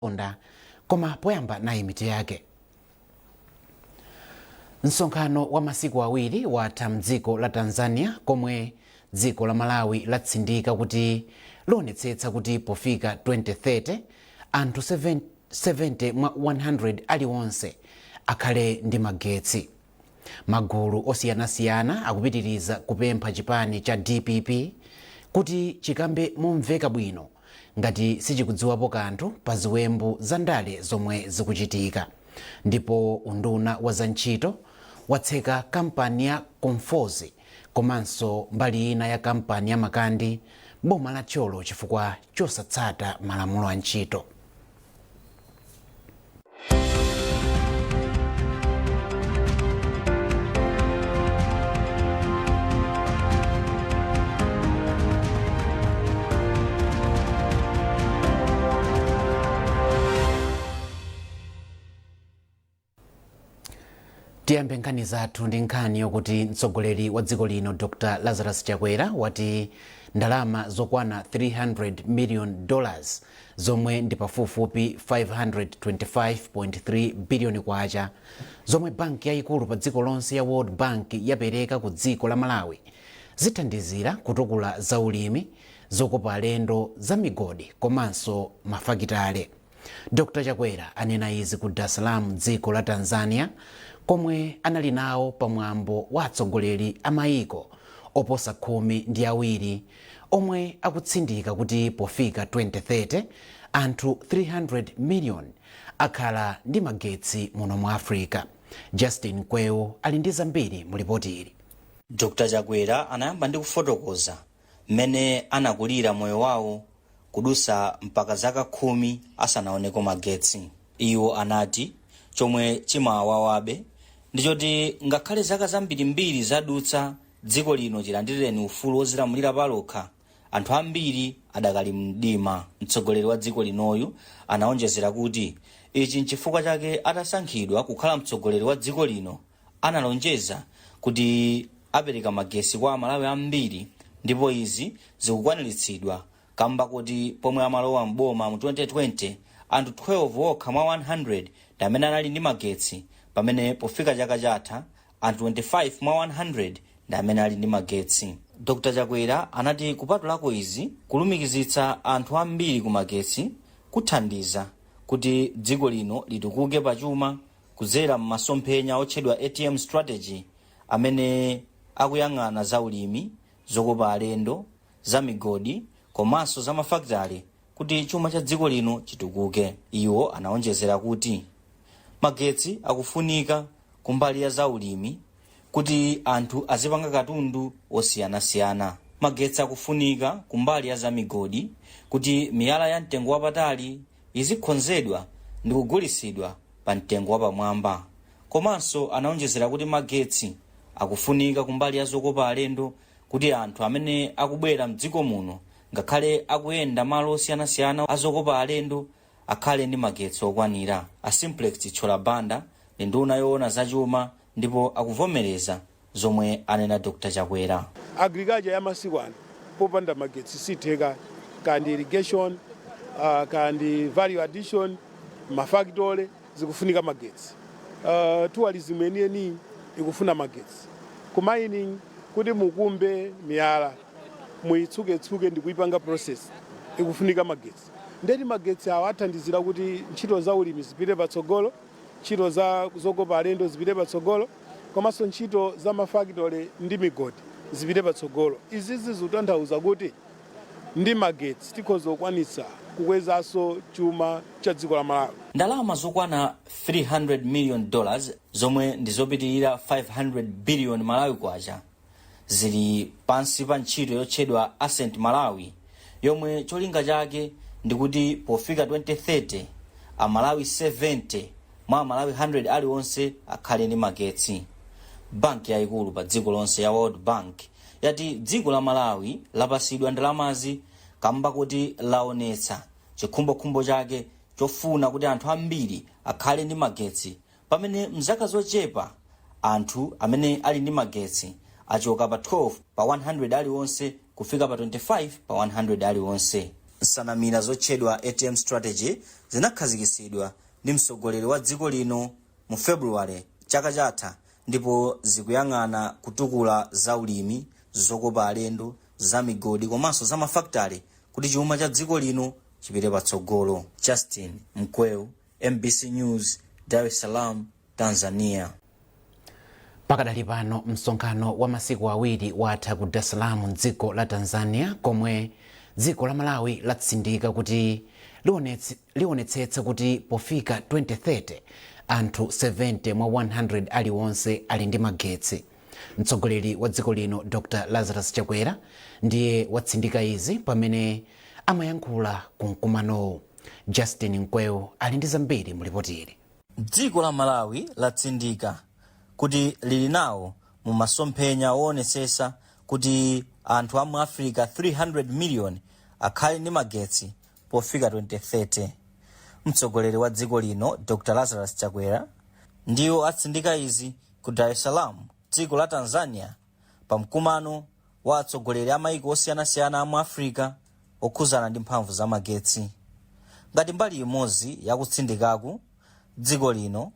onda koma poyamba nayi mitu yake. Msonkhano wa masiku awiri watha mdziko la Tanzania komwe dziko la Malawi latsindika kuti lionetsetsa kuti pofika 2030 anthu 70 mwa 100 aliwonse akhale ndi magetsi. Magulu osiyanasiyana akupitiriza kupempha chipani cha DPP kuti chikambe momveka bwino ngati sichikudziwapo kanthu pa ziwembu za ndale zomwe zikuchitika. Ndipo unduna wa zantchito watseka kampani ya Comforts komanso mbali ina ya kampani ya Makandi boma la Tcholo chifukwa chosatsata malamulo a ntchito. Tiyambe nkhani zathu ndi nkhani yokuti mtsogoleri wa dziko lino Dr. Lazarus Chakwera wati ndalama zokwana $300 million zomwe ndi pafupifupi 525.3 billion kwacha zomwe banki yayikulu pa dziko lonse ya World Bank yapereka ku dziko la Malawi zithandizira kutukula zaulimi, zokopa alendo, za migodi komanso mafakitale. Dr. Chakwera anena izi ku Dar es Salaam dziko la Tanzania komwe anali nawo pamwambo wa atsogoleri a mayiko oposa 12 omwe akutsindika kuti pofika 2030 anthu 300 million akhala ndi magetsi muno mu Africa. Justin Kwewo ali ndi zambiri mu ripoti ili. Dr. Chakwera anayamba ndi kufotokoza mmene anakulira moyo wawo kudusa mpaka zaka 10 asanaoneko magetsi. Iwo anati chomwe chimawawabe ndichoti ngakhale zaka zambirimbiri zadutsa dziko lino chilandireni ufulu wozilamulira palokha, anthu ambiri adakali mdima. Mtsogoleri wa dziko linoyu anaonjezera kuti ichi nchifukwa chake atasankhidwa kukhala mtsogoleri wa dziko lino analonjeza kuti apereka magesi kwa Amalawi ambiri, ndipo izi zikukwaniritsidwa kamba kuti pomwe amalowa mboma mu 2020 anthu 12 okha mwa 100 ndi amene anali ndi magetsi, pamene pofika chaka chatha anthu 25 mwa 100 ndi amene ali ndi magetsi. Dr. Chakwera anati kupatulako izi kulumikizitsa anthu ambiri ku magetsi kuthandiza kuti dziko lino litukuke pachuma kudzera m'masomphenya otchedwa ATM strategy amene akuyang'ana za ulimi, zokopa alendo, za migodi komanso za mafakitale kuti chuma cha dziko lino chitukuke. Iwo anaonjezera kuti magetsi akufunika kumbali ya za ulimi kuti anthu azipanga katundu osiyanasiyana. Magetsi akufunika kumbali ya za migodi kuti miyala ya mtengo wapatali izikhonzedwa ndi kugulisidwa pa mtengo wapamwamba. Komanso anaonjezera kuti magetsi akufunika kumbali ya zokopa alendo kuti anthu amene akubwera mdziko muno ngakhale akuyenda malo osiyanasiyana azokopa alendo akhale ndi magetsi okwanira. A Simplex Cholabanda ndi nduna yoona zachuma ndipo akuvomereza zomwe anena Dr. Chakwera. Agriculture ya masiku ano popanda magetsi sitheka, kandi irrigation kandi value addition, mafakitole zikufunika magetsi. Tourism eni ikufuna magetsi. Ku mining kuti mukumbe miyala muitsuke ndi kuipanga process ikufunika magetsi. Ndeti magetsi awa athandizira kuti ntchito za ulimi zipite patsogolo, ntchito za zokopa alendo zipite patsogolo, komanso ntchito za mafakitole ndi migodi zipite patsogolo. Izi zikutanthauza kuti ndi magetsi tikhoza kukwanitsa kukwezanso chuma cha dziko la Malawi. Ndalama zokwana $300 million zomwe ndizopitirira 500 billion Malawi kwacha zili pansi pa ntchito yotchedwa Ascent Malawi, yomwe cholinga chake ndikuti pofika 2030 Amalawi 70 mwa Amalawi 100 aliwonse akhale ndi magetsi. Banki yayikulu pa dziko lonse ya World Bank yati dziko la Malawi lapasidwa ndalamazi kamba kuti laonetsa chikhumbokhumbo chake chofuna kuti anthu ambiri akhale ndi magetsi, pamene mzaka zochepa anthu amene ali ndi magetsi achoka pa 12 pa 100 aliwonse kufika pa 25 pa 100 aliwonse. nsanamira zotchedwa ATM strategy zinakhazikitsidwa ndi mtsogoleri wa dziko lino mu February chaka chatha, ndipo zikuyang'ana kutukula za ulimi, zokopa alendo, za migodi komanso za mafakitale kuti chuma cha dziko lino chipite patsogolo. Justin Mkweu, MBC News, Dar es Salaam, Tanzania. Pakadali pano msonkhano wa masiku awiri watha ku Dar es Salaam m'dziko la Tanzania, komwe dziko la Malawi latsindika kuti liwonetsetsa kuti pofika 2030 anthu 70 mwa 100 aliwonse ali ndi magetsi. Mtsogoleri wa dziko lino Dr. Lazarus Chakwera ndiye watsindika izi pamene amayankhula ku mkumanowu. Justin Mkweu ali ndi zambiri mu ripoti ili. Dziko la Malawi latsindika kuti lili nawo mu masomphenya woonetsetsa kuti anthu a mu Africa 300 million akhale ndi magetsi pofika 2030. Mtsogoleri wa dziko lino Dr. Lazarus Chakwera ndiwo atsindika izi ku Dar es Salaam, dziko la Tanzania, pa mkumano wa atsogoleri a maiko osiyanasiyana a mu Africa okhuzana ndi mphamvu za magetsi. Ngati mbali imodzi yakutsindikaku, dziko lino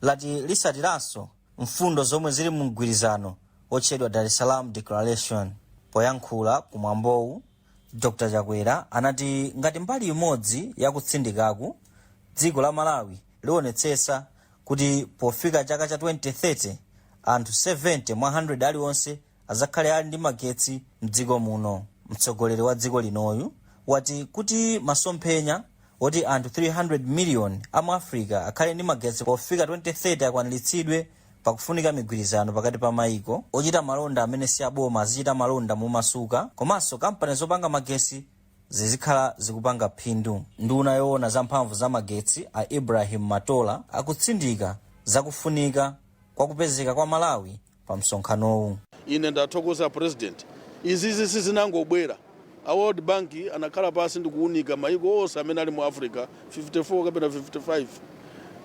lati lisatiranso mfundo zomwe zili mu mgwirizano otchedwa Dar es Salaam Declaration. Poyankhula kumwambowu, Dr. Chakwera anati ngati mbali imodzi yakutsindikaku, dziko la Malawi liwonetsetsa kuti pofika chaka cha 2030 anthu 70 mwa 100 aliwonse azakhale ali ndi magetsi mdziko muno. Mtsogoleri wa dziko linoyu wati kuti masomphenya oti anthu 300 million a mu Africa akhale ndi magetsi pofika 2030 akwaniritsidwe pakufunika migwirizano pakati pa maiko ochita malonda amene si aboma azichita malonda momasuka, komanso kampani zopanga magetsi zizikhala zikupanga phindu. Nduna yoona za mphamvu za magetsi a Ibrahim Matola akutsindika zakufunika kwa kupezeka kwa Malawi pa msonkhanowu. Ine ndathokoza president. Izi sizinangobwera. A World Bank anakhala pasi ndikuunika maiko onse amene ali mu Africa 54 kapena 55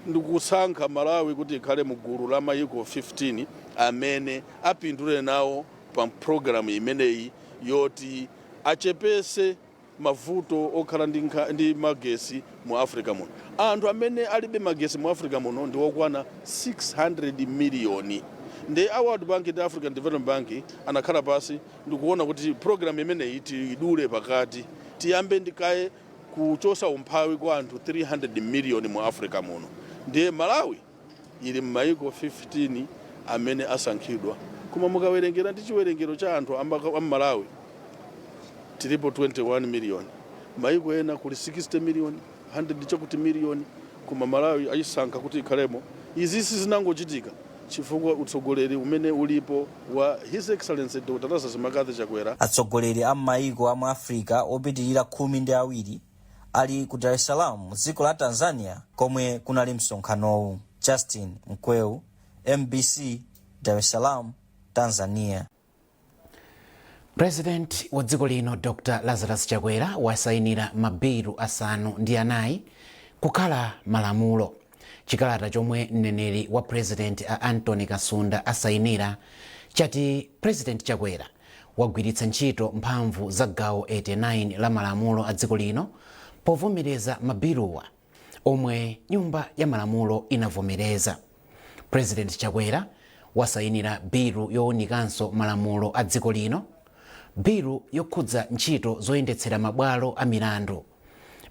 ndikusankha Malawi kuti ikhale mu gulu la maiko 15 amene apindule nawo pa program imeneyi yoti achepese mavuto okhala ndi magesi mu Africa muno. Anthu amene alibe magesi mu Africa muno ndi okwana 600 miliyoni. Ndi a World Bank ndi African Development Bank anakhala pasi ndikuona kuti program imeneyi tidule pakati tiyambe ndikaye kuchosa umphawi kwa anthu 300 miliyoni mu Africa muno. Ndi Malawi ili m'maiko 15 amene asankhidwa. Koma mukawerengera ndi chiwerengero cha anthu a Malawi tilipo 21 miliyoni. Maiko ena kuli 60 miliyoni, 100 chakuti miliyoni, koma Malawi ayisankha kuti ikhalemo. Izi sizinangochitika chifukwa utsogoleri umene ulipo wa His Excellency Dr. Lazarus Makazi Chakwera. Atsogoleri a maiko a mu Africa opitirira 12 ali ku Dar es Salaam, dziko la Tanzania, komwe kunali msonkhanowu. Justin Mkweu, MBC, Dar es Salaam, Tanzania. President wa dziko lino Dr. Lazarus Chakwera wasayinira mabilu 5 kukhala malamulo. Chikalata chomwe mneneri wa President a Anthony Kasunda asayinira chati President Chakwera wagwiritsa ntchito mphamvu za gawo 89 la malamulo a dziko lino povomereza mabiluwa omwe nyumba ya malamulo inavomereza. President Chakwera wasayinira bilu yowunikanso malamulo a dziko lino, bilu yokhudza ntchito zoyendetsera mabwalo a milandu,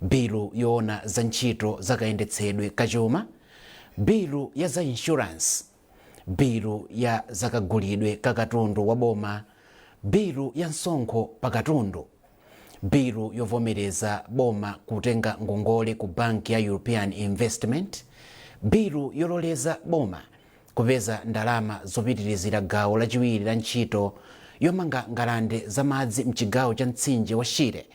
bilu yoona za ntchito zakayendetsedwe kachuma, bilu ya za insurance, bilu ya zakagulidwe kakatundu wa boma, bilu ya msonkho pakatundu, bilu yovomereza boma kutenga ngongole ku banki ya European Investment, bilu yololeza boma kupeza ndalama zopitirizira gawo lachiwiri la ntchito yomanga ngalande za madzi mchigawo cha mtsinje wa Shire,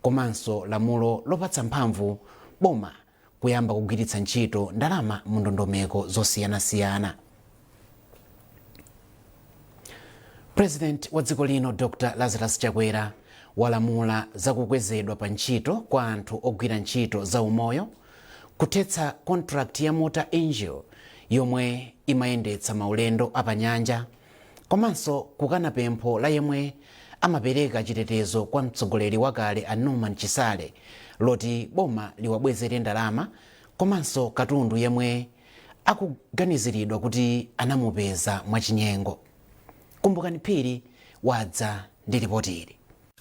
komanso lamulo lopatsa mphamvu boma kuyamba kugwiritsa ntchito ndalama mu ndondomeko zosiyanasiyana. President wa dziko lino Dr. Lazarus Chakwera walamula zakukwezedwa pa ntchito kwa anthu ogwira ntchito za umoyo, kuthetsa contract ya Motor Angel yomwe imayendetsa maulendo apanyanja, komanso kukana pempho la yemwe amapereka chitetezo kwa mtsogoleri wakale a Norman Chisale loti boma liwabwezere ndalama komanso katundu yemwe akuganiziridwa kuti anamupeza mwachinyengo. Kumbukani Phiri wadza ndi ripoti ili.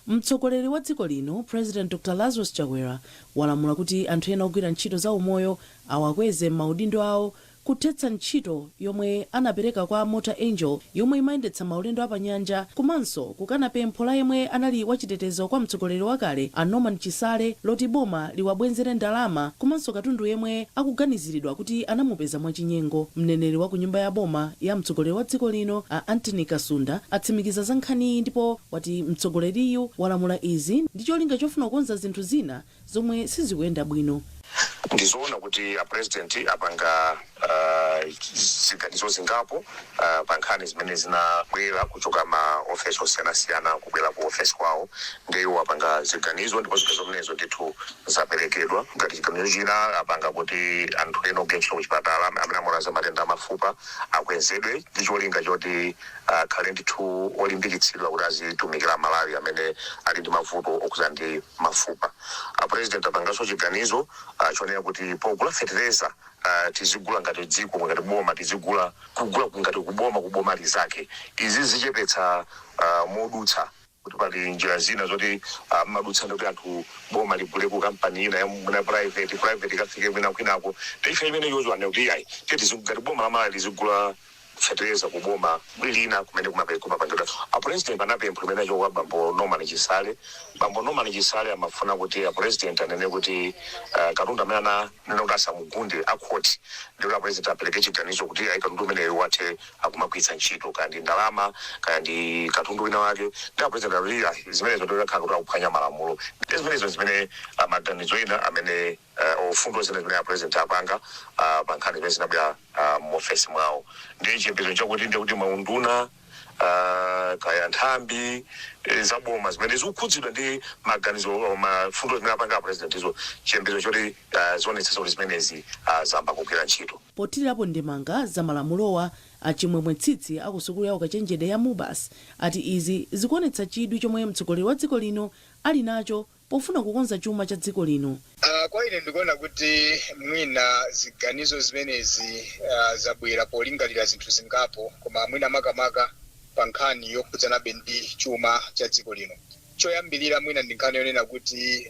Mtsogoleri wa dziko lino President Dr. Lazarus Chakwera walamula kuti anthu ena ogwira ntchito za umoyo awakweze maudindo awo kuthetsa ntchito yomwe anapereka kwa Motor Angel yomwe imayendetsa maulendo apanyanja komanso kukana pempho la yemwe anali wachitetezo kwa mtsogoleri wakale a Norman Chisale loti boma liwabwenzere ndalama komanso katundu yemwe akuganiziridwa kuti anamupeza mwachinyengo. Mneneri wa ku nyumba ya boma ya mtsogoleri wa dziko lino a Anthony Kasunda atsimikiza za nkhani ndipo wati mtsogoleriyu walamula izi ndi cholinga chofuna kukonza zinthu zina zomwe sizikuyenda bwino. Ndizoona kuti a president apanga ziganizo zingapo pa nkhani zimene zinabwera kuchoka ma ofesi osiyanasiyana kubwera ku ofesi kwawo, ndiwo apanga ziganizo ndipo ziganizo zimenezo ndithu zaperekedwa. Ngati chiganizo china apanga kuti anthu ena ogwira ntchito kuchipatala amene amwalira matenda amafupa akwezedwe ndi cholinga choti akhale ndithu olimbikitsidwa kuti azitumikira Malawi amene ali ndi mavuto okhudzana ndi mafupa. A president apanganso chiganizo chonena kuti pogula fertilizer tizigula ngati dziko ngati boma tizigula kugula ngati kuboma lizake. Izi zichepetsa modutsa kuti pali njira zina zoti madutsa ndi kuti anthu boma ligule ku kampani ina ya private ikafike kwinako ife imene yozo ane kuti ayi ngati boma la Malawi lizigula fertilizer kuboma lina kumene kumapangidwa. A president anapempha imene cho bambo Norman Chisale. Bambo Norman Chisale amafuna kuti a president anene kuti katundu amene anene kuti asamugunde akhoti ndipo a president apereke chiganizo kuti ayi katundu amene wathe akumagwiritsa ntchito kandi ndalama kandi katundu wina wake ndipo a president alira zimenezo ndio yakhala kuti akuphwanya malamulo. Zimenezo zimene maganizo ena amene ofundo zimene a president apanga pa nkhani zimene zinabwera mu ofesi mwawo. Ndi chiyembekezo chakuti ndi kuti maunduna kaya nthambi zaboma zimene zikukhudzidwa ndi maganizo mafundo zimene apanga a president izo chiyembekezo choti zionetsa kuti zimenezi zamba kugwira ntchito. Pothirirapo ndemanga za malamulowa achimwemwe tsitsi akusukulu ya ukachenjede ya Mubas ati izi zikuonetsa chidwi chomwe mtsogoleri wa dziko lino ali nacho pofuna kukonza chuma cha dziko lino. Kwa ine ndikuona kuti mwina ziganizo zimenezi zabwera polingalira zinthu zingapo koma mwina makamaka pa nkhani yokhudzana ndi chuma cha dziko lino. Choyambirira mwina ndi nkhani yonena kuti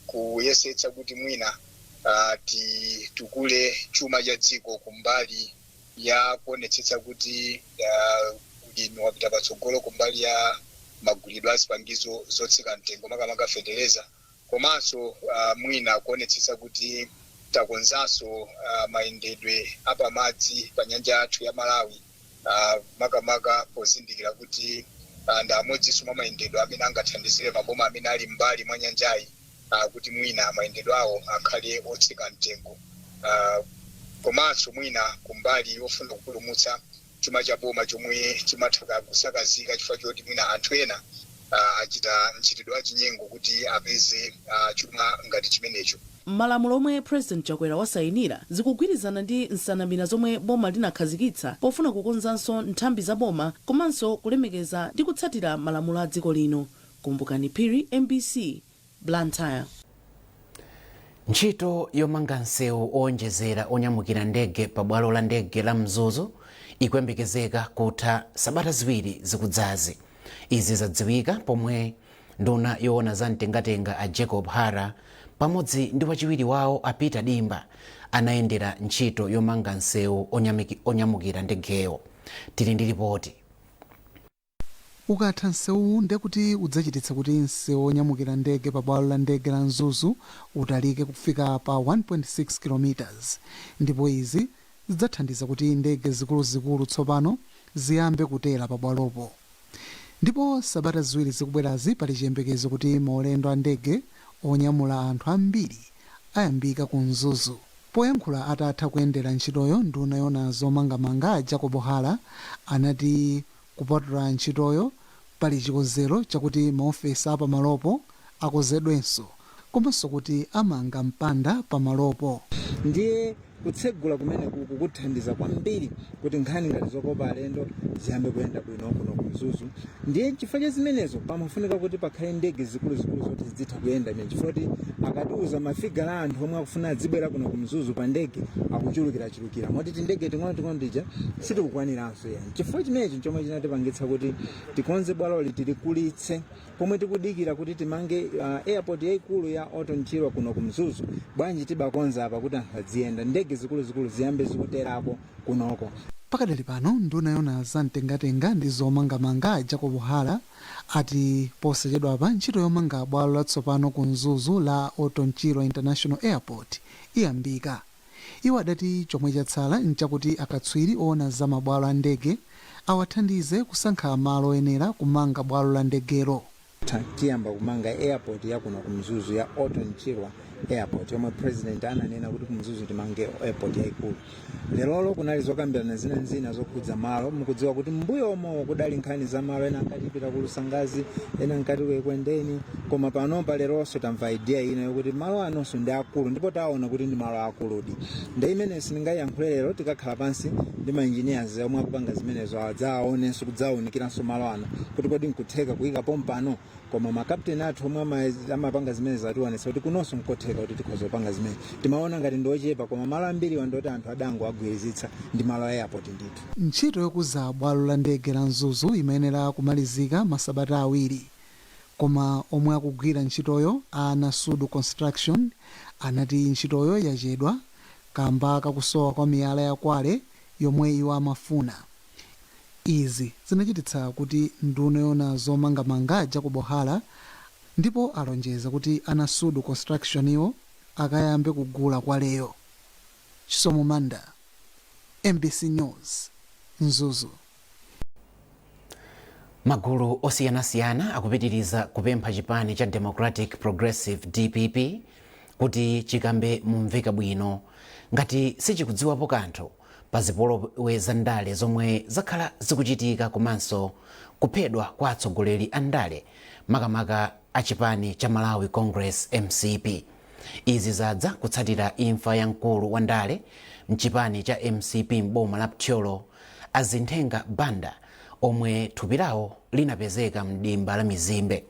kuyesetsa kuti mwina tikule chuma cha dziko kumbali ya kuonetsetsa kuti ulimi wapita patsogolo kumbali ya magulidwe a zipangizo zotsika mtengo makamaka fertilizer komanso mwina kuonetsetsa kuti takonzanso mayendedwe apamadzi pa nyanja yathu ya Malawi makamaka pozindikira kuti ndi amodzinso mwa mayendedwe amene angathandizire maboma amene ali mbali mwa nyanjayi kuti mwina mayendedwe awo akhale otsika mtengo komanso mwina kumbali yofuna kupulumutsa chuma cha boma chomwe chimatha kusakazika chifukwa choti mwina anthu ena achita mchitidwe wachinyengo kuti apeze chuma ngati chimenecho. Malamulo omwe President Chakwera wasayinira zikugwirizana ndi nsanamira zomwe boma linakhazikitsa pofuna kukonzanso nthambi za boma komanso kulemekeza ndi kutsatira malamulo a dziko lino. Kumbukani Phiri, MBC, Blantyre. Ntchito yomanga nsewu owonjezera onyamukira ndege pa bwalo la ndege la Mzuzu ikuyembekezeka kutha sabata ziwiri zikudzazi. Izi zadziwika pomwe nduna yoona za mtengatenga a Jacob Hara pamodzi ndi wachiwiri wawo a Peter Dimba anayendera ntchito yomanga nsewu onyamukira ndegeyo. Tili ndi ripoti. Ukatha nsewu ndekuti udzachititsa kuti nsewu onyamukira ndege pa bwalo la ndege la Mzuzu utalike kufika pa 1.6 km ndipo izi zidzathandiza kuti ndege zikuluzikulu tsopano ziyambe kutera pa bwalopo. Ndipo sabata ziwiri zikubwerazi pali chiyembekezo kuti maulendo a ndege onyamula anthu ambiri ayambika ku Mzuzu. Poyankhula atatha kuyendera ntchitoyo, nduna yoona zomangamanga a Jacob Hara anati kupatula ntchitoyo pali chikonzero chakuti maofesi apa malopo akozedwenso komanso kuti amanga mpanda pa malopo. Ndiye kutsegula kumene kukuthandiza kwambiri kuti nkhani ngati zokopa alendo ziyambe kuyenda bwino kuno kumzuzu. Ndiye chifukwa cha zimenezo pamafunika kuti pakhale ndege zikuluzikulu zoti zitha kuyenda imene, chifukwa kuti akatiuza mafiga la anthu omwe akufuna adzibwera kuno kumzuzu pa ndege akuchulukirachulukira moti ndege ting'ono tija sitikukwaniranso yani. Chifukwa chimenechi chomwe chinatipangitsa kuti tikonze bwalo tilikulitse pomwe tikudikira kuti timange airport yaikulu ya Otton Chirwa kuno kumzuzu. Bwanji tibakonza apa kuti anthu adziyenda ndege zikuluzikulu ziyambe zikuterapo kunoko. Pakadali pano nduna yona za mtengatenga ndi zomangamanga a Jacob Hala ati posachedwa pa ntchito yomanga bwalo latsopano ku Mzuzu la Otton Chirwa International Airport iyambika. Iwo adati chomwe chatsala nchakuti akatswiri oona za mabwalo a ndege awathandize kusankha malo oyenera kumanga bwalo la ndegero. Tiyamba kumanga airport ya kuno kumzuzu ya Otton Chirwa Airport yomwe president ananena kuti kumzuzu timange airport yaikulu. Lero kunali zokambirana zina zokhudza malo, mukudziwa kuti mbuyo omwe kudali nkhani za malo ena ankati pita ku Lusangazi ena ankati kuekwendeni, koma panopa leronso tamva idea ina yokuti malo anonso ndi akulu ndipo taona kuti ndi malo akuludi. Ndi imene sindingayiyankhule lero tikakhala pansi ndi ma engineers omwe akupanga zimenezo adzaonenso kudzawunikiranso malo ano kuti kodi nkutheka kuyika pompano, koma makapteni athu omwe amapanga zimenezo atiwonesa kuti kunonso nkotheka kuti tikhoza kupanga zimene. Timaona ngati ndochepa koma malo ambiri wandoti anthu adango agwirizitsa ndi malo airport ndithu. Ntchito yokuza bwalo la ndege la Mzuzu imayenera kumalizika masabata awiri, koma omwe akugwira ntchitoyo ana Sudu Construction anati ntchitoyo yachedwa kamba kakusowa kwa miyala ya Kwale yomwe iwo amafuna. Izi zinachititsa kuti nduna yona zomangamanga Jacob Hala ndipo alonjeza kuti ana Sudu Construction iwo akayambe kugula Kwaleyo. Chisomo Manda, MBC News, Mzuzu. Magulu osiyanasiyana akupitiriza kupempha chipani cha Democratic Progressive DPP kuti chikambe mumveka bwino ngati sichikudziwapo kanthu pa zipolowe za ndale zomwe zakhala zikuchitika komanso kuphedwa kwa atsogoleri a ndale makamaka a chipani cha Malawi Congress MCP. Izi zadza kutsatira imfa ya mkulu wa ndale mchipani cha MCP m'boma la Ptyolo Azinthenga Banda omwe thupi lawo linapezeka mdimba la Mizimbe.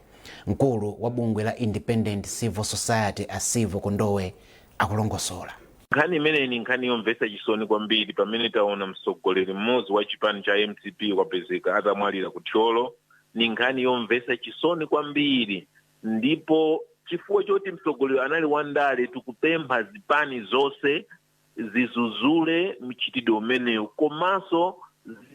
Mkulu wa bungwe la Independent Civil Society a Silvo Kondowe akulongosola. Nkhani imene ni nkhani yomvetsa chisoni kwambiri pamene taona mtsogoleri mmodzi wa chipani cha MCP wapezeka atamwalira ku Ptyolo. Ni nkhani yomvetsa chisoni kwambiri, ndipo chifukwa choti mtsogoleri anali wandale tikupempha zipani zonse zizuzule mchitidwe umenewu komanso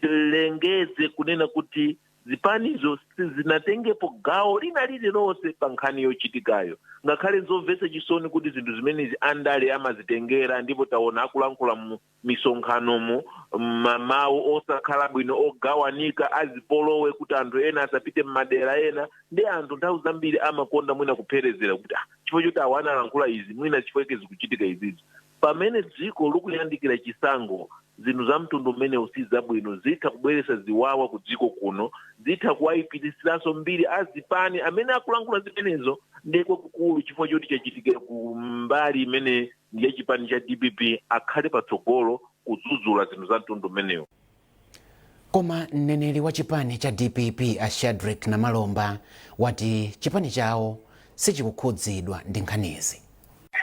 zilengeze kunena kuti zipanizo zinatengepo gawo lina lililonse pa nkhani yochitikayo. Ngakhale zomvetsa chisoni kuti zinthu zimenezi andale amazitengera ndipo taona akulankhula mu misonkhanomo mawu osakhala bwino ogawanika azipolowe kuti anthu ena asapite m'madera ena, ndi anthu nthawi zambiri amakonda mwina kupherezera kuti chifukwa choti awo analankhula izi mwina chifukwa zikuchitika izizi. Pamene dziko likuyandikira chisankho, zinthu za mtundu umene usiza bwino zitha kubweretsa ziwawa ku dziko kuno, zitha kuwayipitisiranso mbiri azipani amene akulankhula zimenezo ndiko kukulu chifukwa choti chachitikira ku mbali imene ndiye chipani cha DPP akhale patsogolo kudzudzula zinthu za mtundu umenewo. Koma mneneri wa chipani cha DPP a Shadrack Namalomba wati chipani chawo sichikukhudzidwa ndi nkhanizi.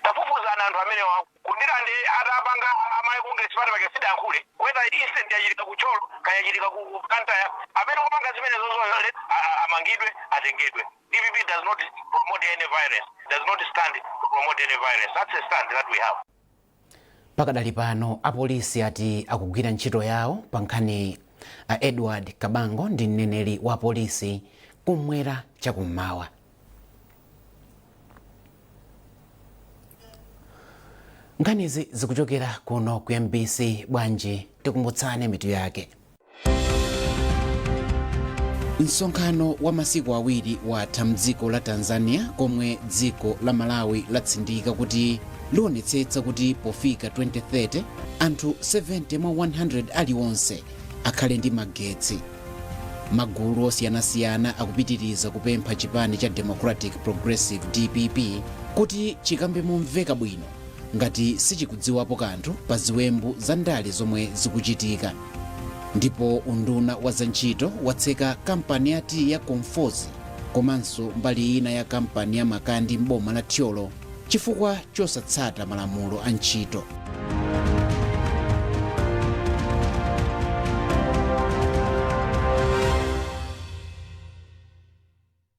Tafufuzana anthu amene kundira ndi atapanga amayi kunge chipani pake sidayankhule kweta instant yachitika ku Ptyolo kayachitika ku Kantaya amene kupanga zimene zozo amangidwe atengedwe. DPP does not promote any violence, does not stand to promote any violence. That's a stand that we have. Pakadali pano apolisi ati akugwira ntchito yawo pa nkhani a Edward Kabango ndi mneneri wa polisi kumwera chakummawa. Nkhanizi zikuchokera kuno ku MBC. Bwanji tikumbutsane mitu yake. Msonkhano wa masiku awiri watha mdziko la Tanzania komwe dziko la Malawi latsindika kuti lionetsetsa kuti pofika 2030 anthu 70 mwa 100 aliwonse akhale ndi magetsi. Magulu osiyanasiyana akupitiriza kupempha chipani cha Democratic Progressive DPP kuti chikambe mumveka bwino ngati sichikudziwapo kanthu pa ziwembu za ndale zomwe zikuchitika. Ndipo unduna wa zantchito watseka kampani ya tii ya Comforts komanso mbali ina ya kampani ya Makandi m'boma la Thyolo chifukwa chosatsata malamulo a ntchito.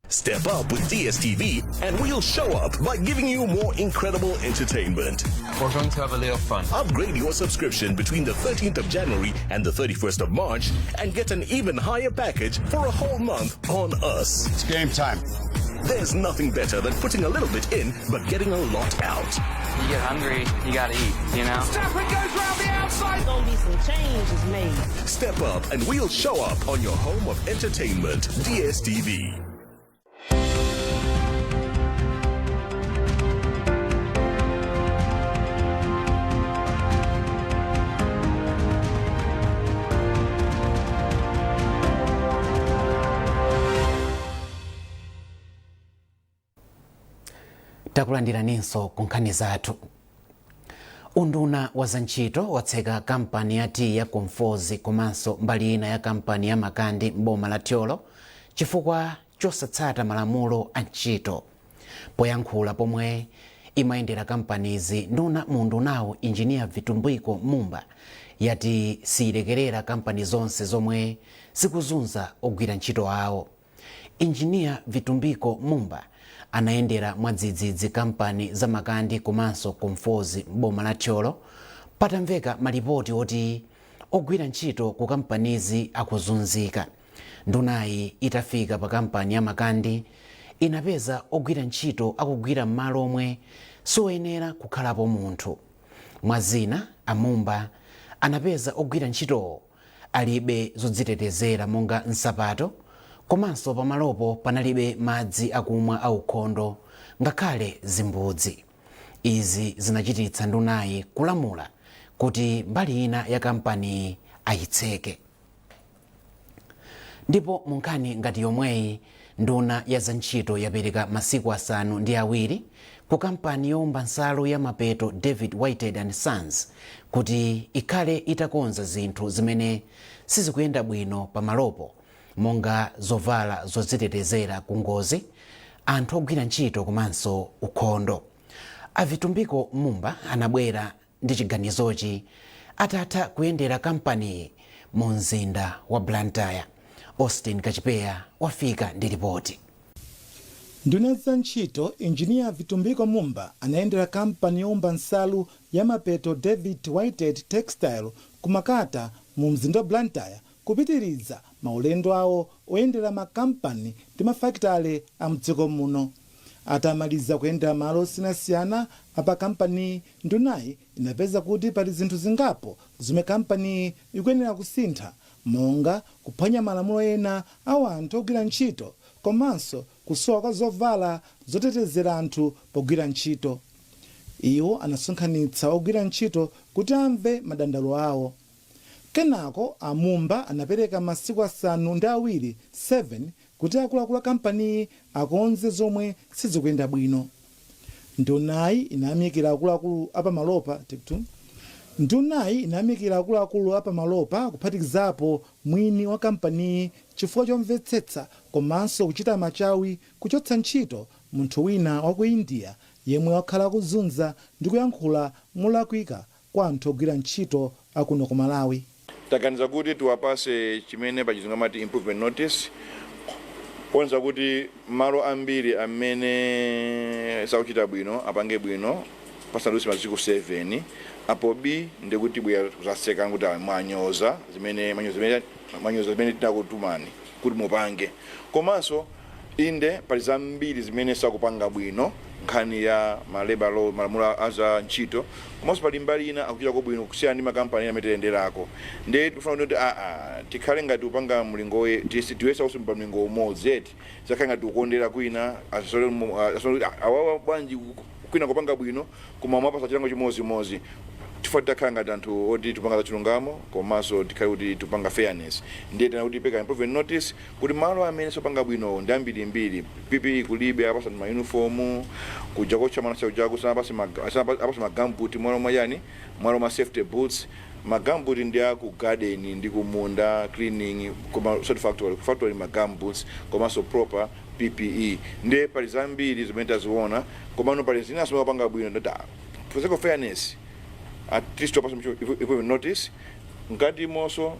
Step up with DSTV and we'll show up by giving you more incredible entertainment. We're going to have a little fun. Upgrade your subscription between the 13th of January and the 31st of March and get an even higher package for a whole month on us. It's game time. There's nothing better than putting a little bit in but getting a lot out. You get hungry, you gotta eat, you know? Stafford goes round the outside. There's gonna be some changes made. Step up and we'll show up on your home of entertainment, DSTV. Takulandiraninso ku nkhani zathu. Unduna wa zantchito watseka kampani ya tii ya Comforts komanso mbali ina ya kampani ya Makandi m'boma la Thyolo chifukwa chosatsata malamulo a ntchito. Poyankhula pomwe imayendera kampanizi mundunawo Engineer Vitumbiko Mumba yati siyilekerera kampani zonse zomwe zikuzunza ogwira ntchito awo. Engineer Vitumbiko Mumba anayendera mwadzidzidzi kampani za Makandi komanso Comforts m'boma la Thyolo patamveka malipoti oti ogwira ntchito ku kampanizi akuzunzika. Ndunayi itafika pa kampani ya Makandi inapeza ogwira ntchito akugwira m'malo omwe siwoyenera kukhalapo munthu. Mwazina Amumba anapeza ogwira ntchito alibe zodzitetezera monga nsapato komanso pamalopo panalibe madzi akumwa aukhondo ngakhale zimbudzi. Izi zinachititsa ndunayi kulamula kuti mbali ina ya kampani ayitseke. Ndipo munkhani ngati yomweyi nduna ya zantchito yapereka masiku 7 ku kampani yomba nsalu ya mapeto David Whited and Sons kuti ikhale itakonza zinthu zimene sizikuyenda bwino pamalopo monga zovala zodzitetezera ku ngozi, anthu ogwira ntchito komanso ukhondo. Avitumbiko Mumba anabwera ndi chiganizochi atatha kuyendera kampani mu mzinda wa Blantyre. Austin Kachipeya wafika ndi ripoti. Nduna za ntchito Engineer Vitumbiko Mumba anayendera kampani yomba nsalu ya mapeto David Whited Textile kumakata mu mzinda wa Blantyre kupitiriza maulendo awo oyendera makampani ndi mafakitale a mdziko muno. Atamaliza kuyendera malo osiyanasiyana apa kampani, ndunayi inapeza kuti pali zinthu zingapo zomwe kampani ikuyenera kusintha, monga kuphwanya malamulo ena a anthu ogwira ntchito komanso kusowa kwa zovala zotetezera anthu pogwira ntchito. Iwo anasonkhanitsa ogwira ntchito kuti amve madandaulo awo. Kenako Amumba anapereka masiku 7 kuti akuluakulu a kampani akonze zomwe sizikuyenda bwino. Ndunayi inayamikira akuluakulu apamalopa kuphatikizapo mwini wa kampani chifukwa chomvetsetsa komanso kuchita machawi kuchotsa ntchito munthu wina wa ku India yemwe wakhala kuzunza ndi kuyankhula molakwika kwa anthu ogwira ntchito akuno ku Malawi. Taganiza kuti tiwapase chimene pachizungu amati improvement notice kuonza kuti malo ambiri amene sakuchita bwino apange bwino pasadusi masiku 7 apo B ndikuti bwera kusaseka kuti mwanyoza zimene tinakutumani kuti mupange komanso inde pali zambiri zimene sakupanga bwino nkhani ya maleba law malamulo aza ntchito komanso pali mbali ina akuchita bwino kusiyana ndi makampani amene tiyenderako. Nde tifuna kuti tikhale ngati upanga mlingo tiwesa kusumba mlingo umodzi zakhala ngati ukondera kwina awawa bwanji kwina kupanga bwino koma mwapasa chilango chimodzi chifukwa titakhala ngati anthu oti tipanga za chilungamo komanso tikhale kuti tipanga fairness ndiye tena kuti peka improvement notice kuti malo amene sopanga bwino ndi ambirimbiri PPE kulibe apasa ma uniform kuja kocha mana chaujaku apasa magambuti mwalo mwayani mwalo ma safety boots magambuti ndi aku garden ndi kumunda cleaning koma sort factory magamboots komanso proper PPE ndiye pali zambiri zimene taziona komano pali zina sopanga bwino ndata for sake of fairness at least to improvement notice ngati monso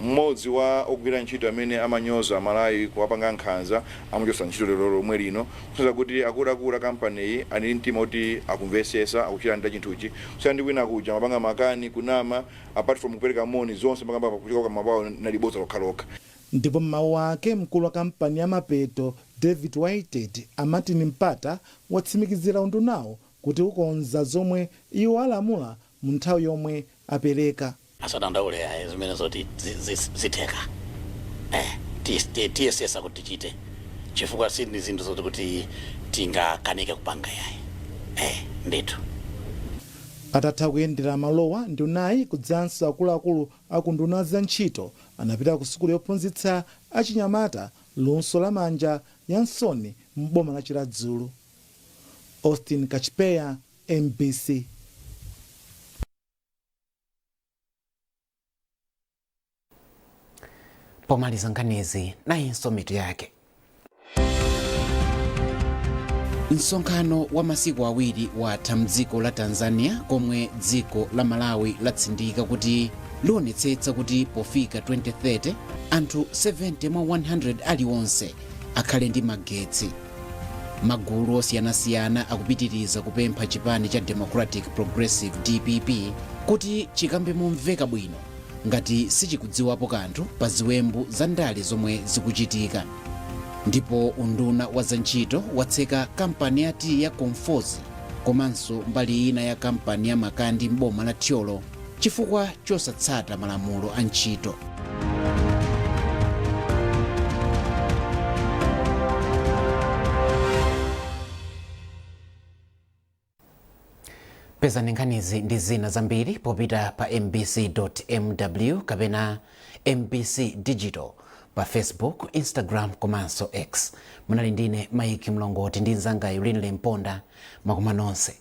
mmodzi wa ogwira ntchito amene amanyoza malawi kuwapanga nkhanza amuchosa ntchito lero lomwe lino kusenza kuti akuluakulu a kampani iyi ali mtima kuti akumvesesa akuchita ndi chinthuchi kusiyana ndi kwina kuja mapanga makani kunama apart from kupereka moni zonse makamba kuchika kwa mabawo nalibodza lokhalokha. Ndipo mmawu ake mkulu wa kampani ya mapeto David Whitehead Martin Mpata watsimikizira undunawo kuti ukonza zomwe iwo alamula mu nthawi yomwe apereka. Asadandaule zimene zoti zitheka tiyesesa kuti tichite chifukwa si ndi zinthu zoti kuti tingakanike kupanga yayi ndithu. Atatha kuyendera malowa ndunayi kudzanso akuluakulu akunduna za ntchito anapita ku sukulu yophunzitsa achinyamata luso la manja ya Nsoni m'boma la Chiradzulu. Austin Kachipeya, MBC. Pomaliza nkhanizi nayinso mitu yake. Msonkhano wa masiku awiri watha mdziko la Tanzania komwe dziko la Malawi latsindika kuti lionetsetsa kuti pofika 2030 anthu 70 mwa 100 aliwonse akhale ndi magetsi. Magulu osiyanasiyana akupitiriza kupempha chipani cha Democratic Progressive DPP kuti chikambe momveka bwino ngati sichikudziwapo kanthu pa ziwembu za ndale zomwe zikuchitika. Ndipo unduna wa zantchito watseka kampani ya tii ya Comforts komanso mbali ina ya kampani ya makandi m'boma la Thyolo chifukwa chosatsata malamulo a ntchito. Pezani nkhanizi ndi zina zambiri popita pa mbc.mw kapena MBC Digital pa Facebook, Instagram komanso X. Munali ndine Mike Mlongoti ndi nzanga Yuline Lemponda. Mwakoma nonse.